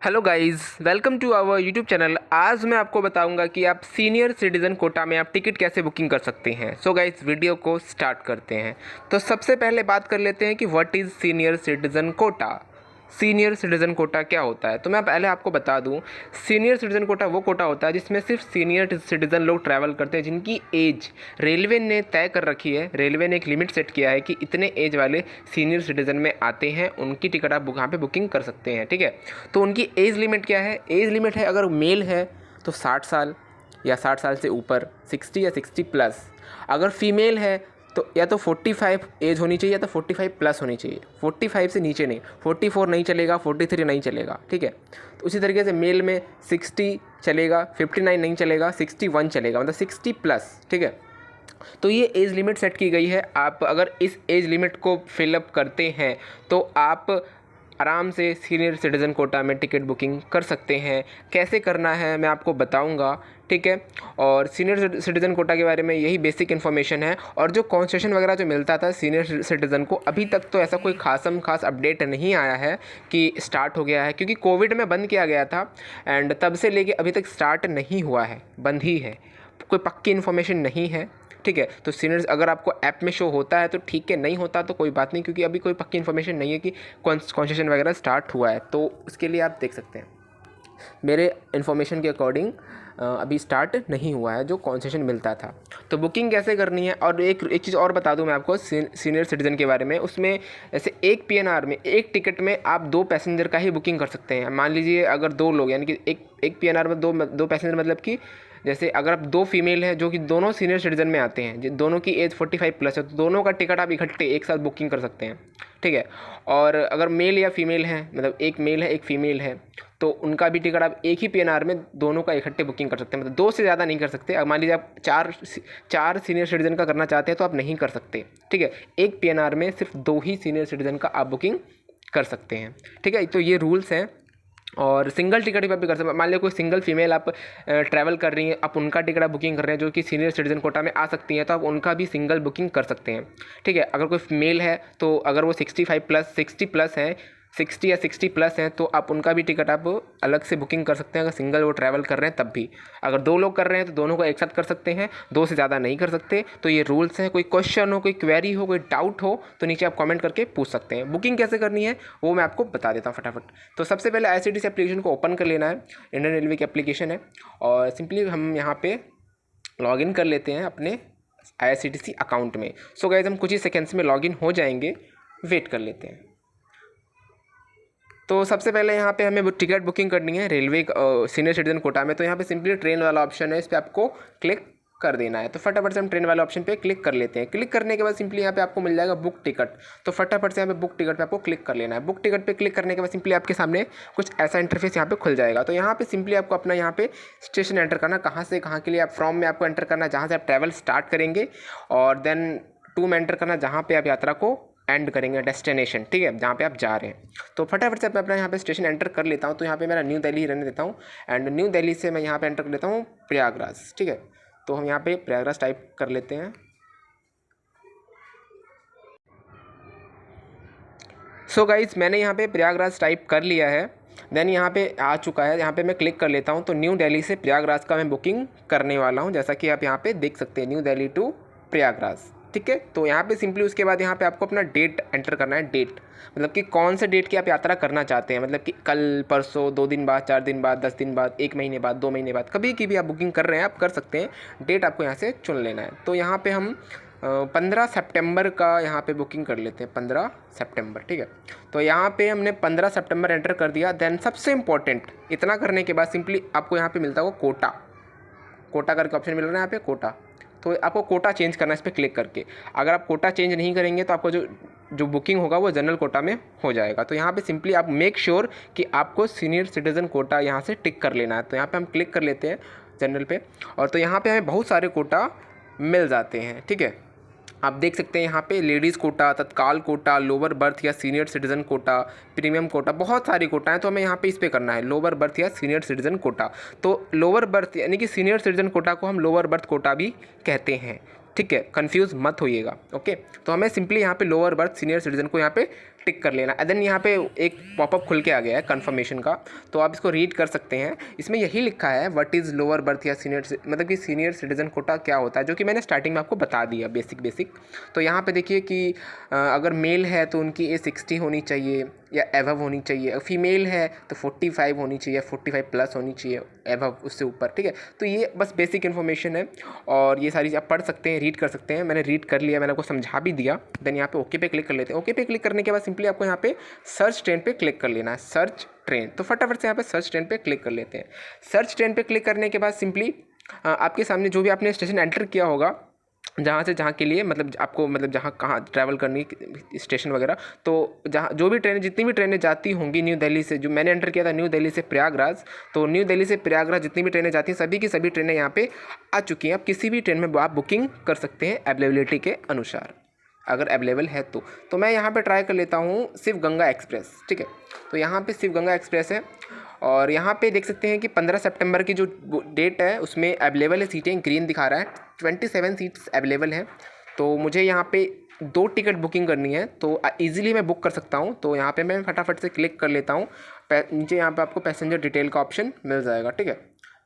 Hello guys, welcome to our YouTube channel. आज मैं आपको बताऊंगा कि आप सीनियर सिटीज़न कोटा में आप टिकट कैसे बुकिंग कर सकते हैं। सो गाइस, वीडियो को स्टार्ट करते हैं। तो सबसे पहले बात कर लेते हैं कि what is senior citizen quota. Senior citizen quota क्या होता है, तो मैं पहले आपको बता दूं, सीनियर सिटीज़न कोटा वो कोटा होता है जिसमें सिर्फ सीनियर सिटीज़न लोग ट्रैवल करते हैं जिनकी एज रेलवे ने तय कर रखी है। रेलवे ने एक लिमिट सेट किया है कि इतने एज वाले सीनियर सिटीज़न में आते हैं, उनकी टिकट आप वहाँ पे बुकिंग कर सकते हैं। ठीक है, तो उनकी एज लिमिट क्या है? एज लिमिट है, अगर मेल है तो 60 साल या 60 साल से ऊपर, 60 या 60 प्लस। अगर फीमेल है तो या तो 45 एज होनी चाहिए या तो 45 प्लस होनी चाहिए। 45 से नीचे नहीं, 44 नहीं चलेगा, 43 नहीं चलेगा। ठीक है, तो उसी तरीके से मेल में 60 चलेगा, 59 नहीं चलेगा, 61 चलेगा, मतलब 60 प्लस। ठीक है, तो ये एज लिमिट सेट की गई है। आप अगर इस एज लिमिट को फिलअप करते हैं तो आप आराम से सीनियर सिटीज़न कोटा में टिकट बुकिंग कर सकते हैं। कैसे करना है मैं आपको बताऊंगा। ठीक है, और सीनियर सिटीज़न कोटा के बारे में यही बेसिक इन्फॉर्मेशन है। और जो कॉन्सेशन वगैरह जो मिलता था सीनियर सिटीज़न को, अभी तक तो ऐसा कोई खास अपडेट नहीं आया है कि स्टार्ट हो गया है, क्योंकि कोविड में बंद किया गया था एंड तब से लेके अभी तक स्टार्ट नहीं हुआ है, बंद ही है। कोई पक्की इन्फॉर्मेशन नहीं है। ठीक है, तो सीनियर्स अगर आपको ऐप में शो होता है तो ठीक है, नहीं होता तो कोई बात नहीं, क्योंकि अभी कोई पक्की इन्फॉर्मेशन नहीं है कि कॉन्सेशन वगैरह स्टार्ट हुआ है। तो उसके लिए आप देख सकते हैं, मेरे इन्फॉर्मेशन के अकॉर्डिंग अभी स्टार्ट नहीं हुआ है जो कॉन्सेशन मिलता था। तो बुकिंग कैसे करनी है, और एक चीज़ और बता दूं मैं आपको सीनियर सिटीज़न के बारे में। उसमें जैसे एक पीएनआर में, एक टिकट में आप 2 पैसेंजर का ही बुकिंग कर सकते हैं। मान लीजिए अगर 2 लोग, यानी कि एक पीएनआर में दो पैसेंजर, मतलब कि जैसे अगर आप 2 फीमेल हैं जो कि दोनों सीनियर सिटीज़न में आते हैं, दोनों की एज 45 प्लस है, तो दोनों का टिकट आप इकट्ठे एक साथ बुकिंग कर सकते हैं। ठीक है, और अगर मेल या फीमेल है, मतलब एक मेल है एक फीमेल है, तो उनका भी टिकट आप एक ही पीएनआर में दोनों का इकट्ठे बुकिंग कर सकते हैं। मतलब 2 से ज़्यादा नहीं कर सकते। अब मान लीजिए आप चार सीनियर सिटीज़न का करना चाहते हैं तो आप नहीं कर सकते। ठीक है, एक पीएनआर में सिर्फ 2 ही सीनियर सिटीज़न का आप बुकिंग कर सकते हैं। ठीक है, तो ये रूल्स हैं। और सिंगल टिकट भी कर सकते हैं। मान लीजिए कोई सिंगल फीमेल आप ट्रैवल कर रही हैं, आप उनका टिकट आप बुकिंग कर रहे हैं जो कि सीनियर सिटीज़न कोटा में आ सकती हैं, तो आप उनका भी सिंगल बुकिंग कर सकते हैं। ठीक है, अगर कोई मेल है तो अगर वो 60 प्लस है, 60 या 60 प्लस हैं, तो आप उनका भी टिकट आप अलग से बुकिंग कर सकते हैं। अगर सिंगल वो ट्रैवल कर रहे हैं तब भी। अगर 2 लोग कर रहे हैं तो दोनों को एक साथ कर सकते हैं, 2 से ज़्यादा नहीं कर सकते। तो ये रूल्स हैं। कोई क्वेश्चन हो, कोई क्वेरी हो, कोई डाउट हो तो नीचे आप कमेंट करके पूछ सकते हैं। बुकिंग कैसे करनी है वो मैं आपको बता देता हूँ फटाफट। तो सबसे पहले IRCTC एप्लीकेशन को ओपन कर लेना है। इंडियन रेलवे की एप्लीकेशन है, और सिंपली हम यहाँ पे लॉगिन कर लेते हैं अपने IRCTC अकाउंट में। सो गाइस, हम कुछ ही सेकेंड्स में लॉगिन हो जाएंगे, वेट कर लेते हैं। तो सबसे पहले यहाँ पे हमें टिकट बुकिंग करनी है रेलवे सीनियर सिटीज़न कोटा में। तो यहाँ पे सिंपली ट्रेन वाला ऑप्शन है, इस पर आपको क्लिक कर देना है। तो फटाफट से हम ट्रेन वाले ऑप्शन पे क्लिक कर लेते हैं। क्लिक करने के बाद सिंपली यहाँ पे आपको मिल जाएगा बुक टिकट। तो फटाफट से यहाँ पे बुक टिकट पे आपको क्लिक कर लेना है। बुक टिकट पे क्लिक करने के बाद सिंपली आपके सामने कुछ ऐसा इंटरफेस यहाँ पे खुल जाएगा। तो यहाँ पे सिंपली आपको अपना यहाँ पे स्टेशन एंटर करना, कहाँ से कहाँ के लिए आप फ्रॉम में आपको एंटर करना, जहाँ से आप ट्रैवल स्टार्ट करेंगे, और देन टू में एंटर करना जहाँ पे आप यात्रा को एंड करेंगे, डेस्टिनेशन। ठीक है, जहाँ पे आप जा रहे हैं। तो फटाफट से मैं अपना यहाँ पे स्टेशन एंटर कर लेता हूँ। तो यहाँ पे मेरा न्यू दिल्ली रहने देता हूँ, एंड न्यू दिल्ली से मैं यहाँ पे एंटर कर लेता हूँ प्रयागराज। ठीक है, तो हम यहाँ पे प्रयागराज टाइप कर लेते हैं। सो गाइस, मैंने यहाँ पे प्रयागराज टाइप कर लिया है। देन यहाँ पे आ चुका है, यहाँ पे मैं क्लिक कर लेता हूँ। तो न्यू दिल्ली से प्रयागराज का मैं बुकिंग करने वाला हूँ, जैसा कि आप यहाँ पे देख सकते हैं, न्यू दिल्ली टू प्रयागराज। ठीक है, तो यहाँ पे सिंपली उसके बाद यहाँ पे आपको अपना डेट एंटर करना है। डेट मतलब कि कौन से डेट की आप यात्रा करना चाहते हैं, मतलब कि कल, परसों, 2 दिन बाद, 4 दिन बाद, 10 दिन बाद, 1 महीने बाद, 2 महीने बाद, कभी की भी आप बुकिंग कर रहे हैं आप कर सकते हैं। डेट आपको यहाँ से चुन लेना है। तो यहाँ पे हम 15 सितंबर का यहाँ पे बुकिंग कर लेते हैं, 15 सितंबर। ठीक है, तो यहाँ पे हमने 15 सितंबर एंटर कर दिया। देन सबसे इम्पोर्टेंट, इतना करने के बाद सिंपली आपको यहाँ पे मिलता है वो कोटा करके ऑप्शन मिल रहा है यहाँ पे, कोटा। तो आपको कोटा चेंज करना है इस पर क्लिक करके। अगर आप कोटा चेंज नहीं करेंगे तो आपको जो बुकिंग होगा वो जनरल कोटा में हो जाएगा। तो यहाँ पे सिंपली आप मेक श्योर कि आपको सीनियर सिटीज़न कोटा यहाँ से टिक कर लेना है। तो यहाँ पे हम क्लिक कर लेते हैं जनरल पे, और तो यहाँ पे हमें बहुत सारे कोटा मिल जाते हैं। ठीक है, आप देख सकते हैं यहाँ पे ladies quota, Tatkal quota, lower berth या senior citizen quota, premium quota, बहुत सारी कोटा हैं। तो हमें यहाँ पे इस पे करना है लोअर बर्थ या सीनियर सिटीज़न कोटा। तो लोअर बर्थ यानी कि सीनियर सिटीज़न कोटा को हम लोअर बर्थ कोटा भी कहते हैं। ठीक है, कंफ्यूज मत होइएगा। ओके, तो हमें सिंपली यहाँ पे लोअर बर्थ सीनियर सिटीज़न को यहाँ पे टिक कर लेना। देन यहाँ पे एक पॉपअप खुल के आ गया है कन्फर्मेशन का, तो आप इसको रीड कर सकते हैं। इसमें यही लिखा है व्हाट इज़ लोअर बर्थ या सीनियर, मतलब कि सीनियर सिटीज़न कोटा क्या होता है, जो कि मैंने स्टार्टिंग में आपको बता दिया बेसिक। तो यहाँ पे देखिए कि अगर मेल है तो उनकी एज 60 होनी चाहिए या एवव होनी चाहिए, फीमेल है तो 45 होनी चाहिए, 45 प्लस होनी चाहिए, एवव उससे ऊपर, ठीक है। तो ये बस बेसिक इन्फॉर्मेशन है और ये सारी आप पढ़ सकते हैं, रीड कर सकते हैं। मैंने रीड कर लिया, मैंने आपको समझा भी दिया। देन यहाँ पे ओके पे क्लिक कर लेते हैं। ओके पे क्लिक करने के बाद सिंपली आपको यहाँ पे सर्च ट्रेन पे क्लिक कर लेना है, सर्च ट्रेन। तो फटाफट से यहाँ पे सर्च ट्रेन पे क्लिक कर लेते हैं। सर्च ट्रेन पे क्लिक करने के बाद सिंपली आपके सामने जो भी आपने स्टेशन एंटर किया होगा, जहाँ से जहाँ के लिए मतलब आपको मतलब जहाँ कहाँ ट्रैवल करनी स्टेशन वगैरह, तो जहाँ जो भी ट्रेनें जितनी भी ट्रेनें जाती होंगी न्यू दिल्ली से, जो मैंने एंटर किया था न्यू दिल्ली से प्रयागराज, तो न्यू दिल्ली से प्रयागराज जितनी भी ट्रेनें जाती हैं सभी की सभी ट्रेनें यहाँ पे आ चुकी हैं। अब किसी भी ट्रेन में आप बुकिंग कर सकते हैं अवेलेबिलिटी के अनुसार, अगर अवेलेबल है तो मैं यहाँ पे ट्राई कर लेता हूँ शिव गंगा एक्सप्रेस, ठीक है। तो यहाँ पे शिव गंगा एक्सप्रेस है और यहाँ पे देख सकते हैं कि 15 सितंबर की जो डेट है उसमें अवेलेबल है सीटें, ग्रीन दिखा रहा है, 27 सीट्स अवेलेबल हैं। तो मुझे यहाँ पे 2 टिकट बुकिंग करनी है, तो ईजिली मैं बुक कर सकता हूँ। तो यहाँ पे मैं फटाफट से क्लिक कर लेता हूँ। नीचे यहाँ पे आपको पैसेंजर डिटेल का ऑप्शन मिल जाएगा, ठीक है।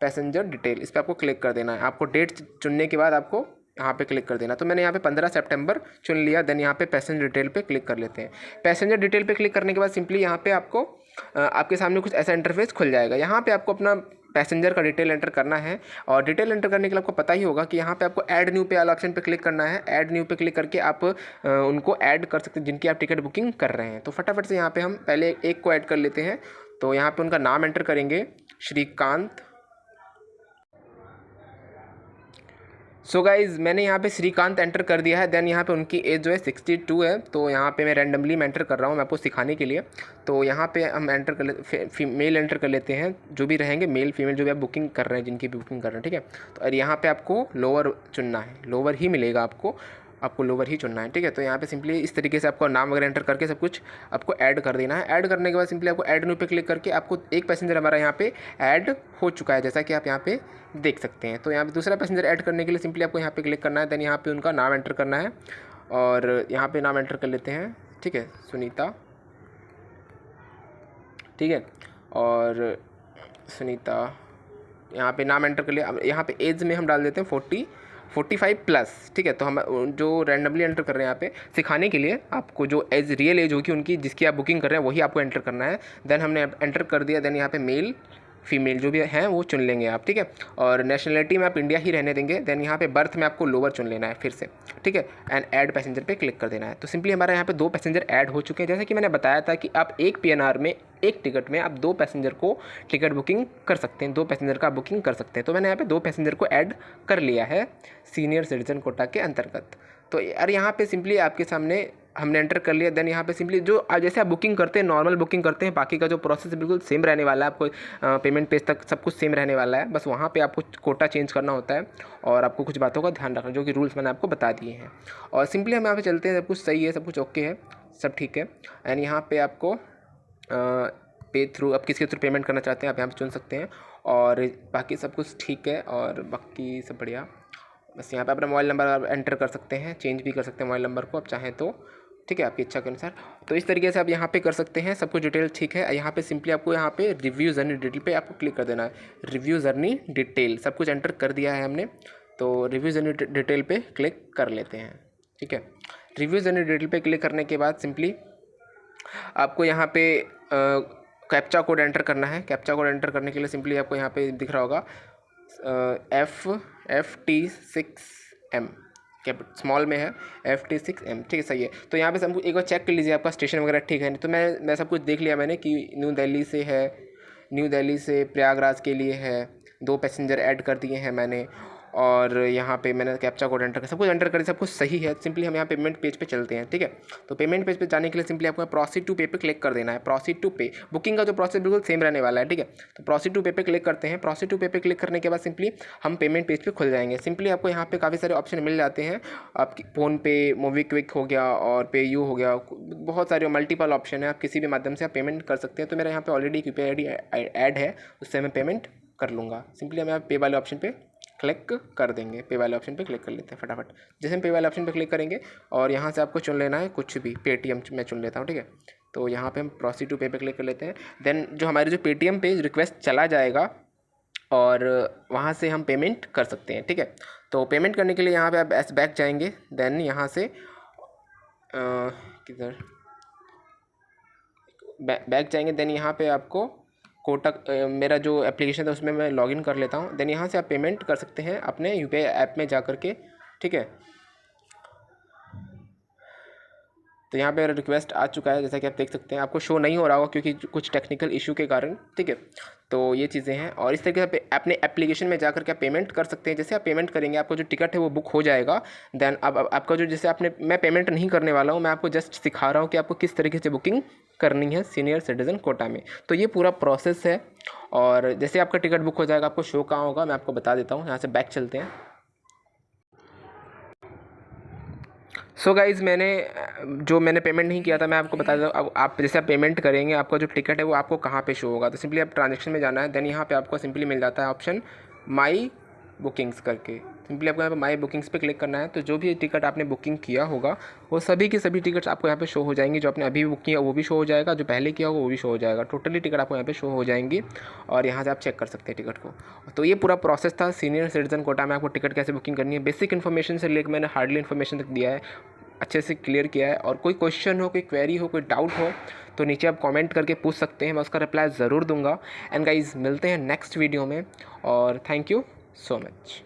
पैसेंजर डिटेल, इस पर आपको क्लिक कर देना है। आपको डेट चुनने के बाद आपको यहाँ पे क्लिक कर देना। तो मैंने यहाँ पे 15 सितंबर चुन लिया। देन यहाँ पे पैसेंजर डिटेल पे क्लिक कर लेते हैं। पैसेंजर डिटेल पे क्लिक करने के बाद सिंपली यहाँ पे आपको आपके सामने कुछ ऐसा इंटरफेस खुल जाएगा। यहाँ पे आपको अपना पैसेंजर का डिटेल एंटर करना है और डिटेल एंटर करने के लिए आपको पता ही होगा कि यहाँ पे आपको ऐड न्यू पे वाला ऑप्शन पे क्लिक करना है। ऐड न्यू पे क्लिक करके आप उनको ऐड कर सकते हैं जिनकी आप टिकट बुकिंग कर रहे हैं। तो फटाफट से यहाँ पे हम पहले एक को ऐड कर लेते हैं। तो यहाँ पे उनका नाम एंटर करेंगे, श्रीकांत। सो गाइज़ मैंने यहाँ पे श्रीकांत एंटर कर दिया है। देन यहाँ पे उनकी एज जो है 62 है। तो यहाँ पे मैं रैंडमली मैं एंटर कर रहा हूँ मैं आपको सिखाने के लिए। तो यहाँ पे हम एंटर कर लेते, मेल एंटर कर लेते हैं, जो भी रहेंगे मेल फीमेल जो भी आप बुकिंग कर रहे हैं, जिनकी भी बुकिंग कर रहे हैं, ठीक है। तो और यहाँ पे आपको लोअर चुनना है, लोअर ही मिलेगा आपको लोअर ही चुनना है, ठीक है। तो यहाँ पे सिंपली इस तरीके से आपको नाम वगैरह एंटर करके सब कुछ आपको ऐड कर देना है। ऐड करने के बाद सिंपली आपको ऐड न्यू पे क्लिक करके आपको एक पैसेंजर हमारा यहाँ पे ऐड हो चुका है, जैसा कि आप यहाँ पे देख सकते हैं। तो यहाँ पे दूसरा पैसेंजर ऐड करने के लिए सिंपली आपको यहाँ पे क्लिक करना है। देन यहाँ पे उनका नाम एंटर करना है और यहाँ पे नाम एंटर कर लेते हैं, ठीक है, सुनीता, ठीक है। और सुनीता यहाँ पे नाम एंटर कर लिया। अब यहाँ पे एज में हम डाल देते हैं 45 प्लस, ठीक है। तो हम जो रैंडमली एंटर कर रहे हैं यहाँ पे सिखाने के लिए, आपको जो एज रियल एज होगी उनकी जिसकी आप बुकिंग कर रहे हैं वही आपको एंटर करना है। देन हमने एंटर कर दिया। देन यहाँ पे मेल फीमेल जो भी हैं वो चुन लेंगे आप, ठीक है। और नेशनलिटी में आप इंडिया ही रहने देंगे। देन यहाँ पे बर्थ में आपको लोअर चुन लेना है फिर से, ठीक है। एंड ऐड पैसेंजर पे क्लिक कर देना है। तो सिंपली हमारे यहाँ पे 2 पैसेंजर ऐड हो चुके हैं। जैसे कि मैंने बताया था कि आप एक PNR में एक टिकट में आप 2 पैसेंजर को टिकट बुकिंग कर सकते हैं, 2 पैसेंजर का बुकिंग कर सकते हैं। तो मैंने यहाँ पे 2 पैसेंजर को ऐड कर लिया है सीनियर सिटीजन कोटा के अंतर्गत। तो यार यहाँ पे सिंपली आपके सामने हमने एंटर कर लिया। देन यहाँ पे सिंपली जो जैसे आप बुकिंग करते हैं, नॉर्मल बुकिंग करते हैं, बाकी का जो प्रोसेस बिल्कुल सेम रहने वाला है। आपको पेमेंट पेज तक सब कुछ सेम रहने वाला है, बस वहाँ पे आपको कोटा चेंज करना होता है और आपको कुछ बातों का ध्यान रखना, जो कि रूल्स मैंने आपको बता दिए हैं। और सिंपली हम यहाँ पे चलते हैं, सब कुछ सही है, सब कुछ ओके है, सब ठीक है। एंड यहाँ पे आपको पे थ्रू, आप किसके थ्रू पेमेंट करना चाहते हैं आप यहाँ पर चुन सकते हैं। और बाकी सब कुछ ठीक है और बाकी सब बढ़िया। बस यहाँ पे अपना मोबाइल नंबर एंटर कर सकते हैं, चेंज भी कर सकते हैं मोबाइल नंबर को आप चाहें तो, ठीक है, आपकी इच्छा के अनुसार। तो इस तरीके से आप यहाँ पे कर सकते हैं, सब कुछ डिटेल ठीक है। यहाँ पे सिंपली आपको यहाँ पे रिव्यू जर्नी डिटेल पे आपको क्लिक कर देना है। रिव्यू जर्नी डिटेल सब कुछ एंटर कर दिया है हमने, तो रिव्यू जर्नी डिटेल पे क्लिक कर लेते हैं, ठीक है। रिव्यू जर्नी डिटेल पे क्लिक करने के बाद सिंपली आपको यहाँ पे कैप्चा कोड एंटर करना है। कैप्चा कोड एंटर करने के लिए सिंपली आपको यहाँ पे दिख रहा होगा FT6M, स्मॉल में है, FT6M, ठीक है, सही है। तो यहाँ पे सब एक बार चेक कर लीजिए आपका स्टेशन वगैरह ठीक है। नहीं तो मैं सब कुछ देख लिया मैंने कि न्यू दिल्ली से है, न्यू दिल्ली से प्रयागराज के लिए है, 2 पैसेंजर ऐड कर दिए हैं मैंने। और यहाँ पे मैंने कैप्चा कोड एंटर कर, सब कुछ एंटर करें, सब कुछ सही है। सिंपली हम यहाँ पेमेंट पेज पे चलते हैं, ठीक है। तो पेमेंट पेज पे जाने के लिए सिंपली आपको प्रोसीड टू पे पे क्लिक कर देना है। प्रोसीड टू पे, बुकिंग का जो प्रोसेस बिल्कुल सेम रहने वाला है, ठीक है। तो प्रोसीड टू पे पे क्लिक करते हैं। प्रोसीड टू पे पे क्लिक करने के बाद सिंपली हम पेमेंट पेज पे खुल जाएंगे। सिंपली आपको यहाँ पे काफ़ी सारे ऑप्शन मिल जाते हैं, आपकी फ़ोनपे, मोबीक्विक हो गया और पेयू हो गया, बहुत सारे मल्टीपल ऑप्शन है, आप किसी भी माध्यम से आप पेमेंट कर सकते हैं। तो मेरा यहाँ पे ऑलरेडी UPI ID ऐड है, उससे मैं पेमेंट कर लूँगा। सिंपली हम यहाँ पे वाले ऑप्शन पे क्लिक कर देंगे, पे वाले ऑप्शन पे क्लिक कर लेते हैं फटाफट। जैसे हम पे वाले ऑप्शन पे क्लिक करेंगे और यहाँ से आपको चुन लेना है कुछ भी, पेटीएम मैं चुन लेता हूँ, ठीक है। तो यहाँ पे हम प्रोसीड टू पे पे क्लिक कर लेते हैं। देन जो हमारे जो पेटीएम पे रिक्वेस्ट चला जाएगा और वहाँ से हम पेमेंट कर सकते हैं, ठीक है। तो पेमेंट करने के लिए यहाँ पे आप एस बैक जाएंगे, देन यहाँ से किधर बैक जाएंगे, देन यहाँ पे आपको कोटक मेरा जो एप्लीकेशन था उसमें मैं लॉगिन कर लेता हूँ। देन यहाँ से आप पेमेंट कर सकते हैं अपने यूपीआई ऐप में जा कर के, ठीक है। तो यहाँ पे मेरा रिक्वेस्ट आ चुका है, जैसा कि आप देख सकते हैं। आपको शो नहीं हो रहा होगा क्योंकि कुछ टेक्निकल इशू के कारण, ठीक है। तो ये चीज़ें हैं और इस तरीके से अपने एप्लीकेशन में जाकर के आप पेमेंट कर सकते हैं। जैसे आप पेमेंट करेंगे आपको जो टिकट है वो बुक हो जाएगा। देन अब आपका जो, जैसे आपने, मैं पेमेंट नहीं करने वाला हूँ, मैं आपको जस्ट सिखा रहा हूँ कि आपको किस तरीके से बुकिंग करनी है सीनियर सिटीज़न कोटा में। तो ये पूरा प्रोसेस है और जैसे आपका टिकट बुक हो जाएगा आपको शो कहाँ होगा मैं आपको बता देता हूँ। यहाँ से बैक चलते हैं। सो गाइज़ मैंने पेमेंट नहीं किया था, मैं आपको बता देता हूँ। अब आप जैसे आप पेमेंट करेंगे आपका जो टिकट है वो आपको कहाँ पे शो होगा। तो सिंपली आप ट्रांजेक्शन में जाना है, देन यहाँ पे आपको सिंपली मिल जाता है ऑप्शन माई बुकिंग्स करके। सिंपली आपको यहाँ पे माई बुकिंग्स पे क्लिक करना है। तो जो भी टिकट आपने बुकिंग किया होगा वो सभी के सभी टिकट्स आपको यहाँ पे शो हो जाएंगी। जो आपने अभी बुक किया वो भी शो हो जाएगा, जो पहले किया होगा वो भी शो हो जाएगा। टोटली टिकट आपको यहाँ पे शो हो जाएंगी और यहाँ से आप चेक कर सकते हैं टिकट को। तो ये पूरा प्रोसेस था सीनियर सिटीजन कोटा में आपको टिकट कैसे बुकिंग करनी है। बेसिक इन्फॉर्मेशन से लेकर मैंने हार्डली इन्फॉर्मेशन तक दिया है, अच्छे से क्लियर किया है। और कोई क्वेश्चन हो, कोई क्वेरी हो, कोई डाउट हो तो नीचे आप कमेंट करके पूछ सकते हैं, मैं उसका रिप्लाई ज़रूर दूंगा। एंड गाइज मिलते हैं नेक्स्ट वीडियो में और थैंक यू सो मच।